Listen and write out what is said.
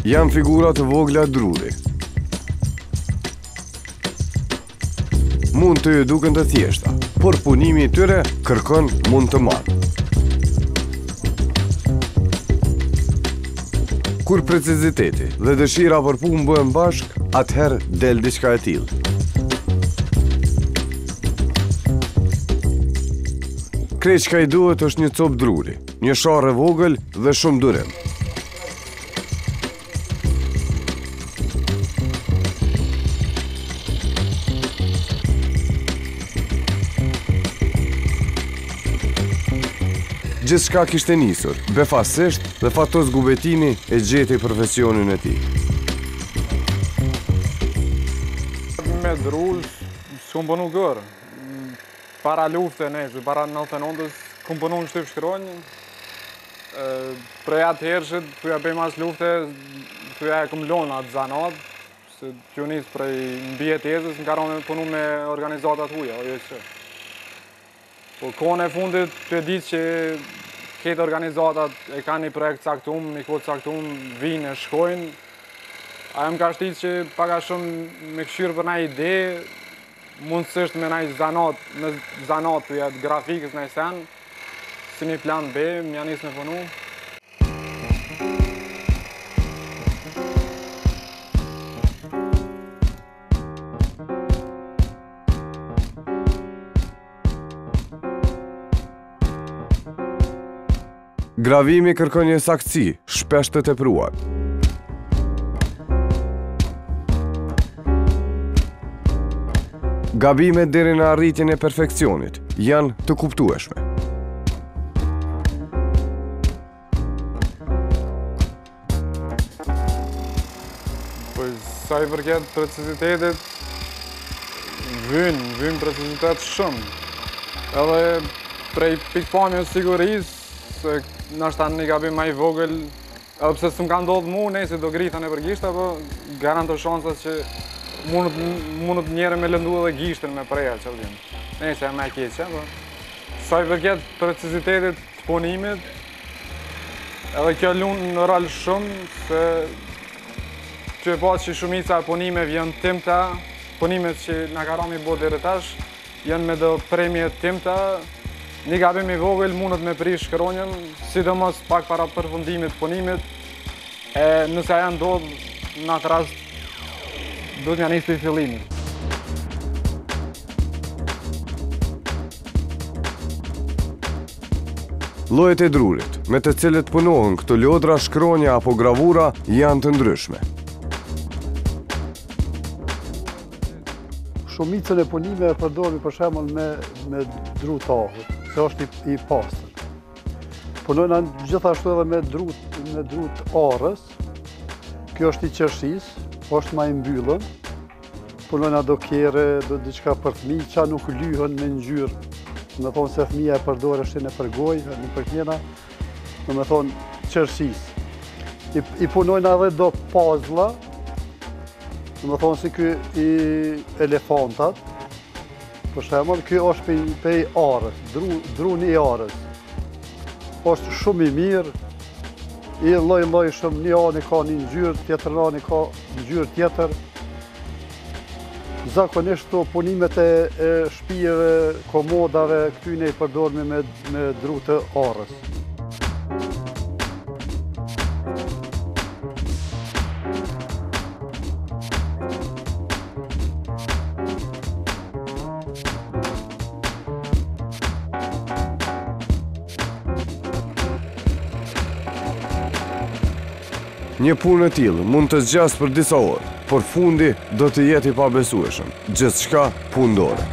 Janë figura të vogla druri. Mund të ju duken të thjeshta, por punimi i tyre kërkon mund të madh. Kur preciziteti dhe dëshira për punë bëhen bashk, atëherë del diçka e tillë. Krejt çka i duhet është një copë druri, një sharrë e vogël dhe shumë durim. Gjithçka kishte nisur, befasisht dhe fatos Gubetini e gjeti profesionin e tij. Me drull, s'kum punu gërë. Para lufte, para 99-ës, kum punu në Shtyp Shkronjë. Prej atë hershit, kuja bëj mas lufte, kuja e kum lona atë zanat, se t'ju nisë prej mbi e tezës, në karon me punu me organizatat huja, o që. Po kohën e fundit, të e ditë që këtë organizatat e ka një projekt caktum, një kohë caktum, vinë e shkojnë. Ajo më ka shtitë që paka shumë me këshyrë për na ide, mundësisht me na zanat të jetë grafikës në sen, si një plan B, më janë nisë me punu. Gravimi kërkon një saktësi, shpesh të tepruar. Gabimet deri në arritjen e perfekcionit janë të kuptueshme. Po sa i përket precizitetit, vyn precizitet shumë. Edhe prej pikpamjes sigurisë, se nështë një gabim ma i vogël, edhe pse s'm ka ndodhë mu, nejse do grita në për gishtë, apo garanto shansat që mundet njëre me lëndu edhe gishtën me preja qëllim. Nejse e me keqe, apo. Sa i përket precizitetit të punimit, edhe kjo lunë në rol shumë, se që e pas që shumica e punimeve janë timta, punimet që nga ka rami bo dhere tash, janë me do premje timta. Një gabim i vogël mundet me prish Shkronjën, sidomos pak para përfundimit punimit, e nëse aja ndodhë në atë rast, do t'ja nisë për fillimit. Llojet e drurit, me të cilët punohen këto lodra, shkronja apo gravura, janë të ndryshme. Shumicën e punime e përdormi për shembull me dru tahut, se është i pastër. Punojna gjithashtu edhe me drut arës. Kjo është i qershis, është ma i mbyllën. Punojna do kere, do diçka për fëmijë, qa nuk lyhen me ngjyrë. Me thonë se fëmija e përdore shtin e përgoj, në përkjena, me thonë qershis. I punojna edhe do puzzla, me thonë si kjo i elefantat. Për shembull, kjo është pej arës, druni i arës. është shumë i mirë, i lloj shumë, një ani ka një ngjyrë, tjetër ani ka ngjyrë tjetër. Zakonisht to punimet e shtëpive, komodave, këtyne i përdormi me dru të arës. Një punë e tillë mund të zgjas për disa orë, por fundi do të jetë i pabesueshëm. Gjithçka punëdore.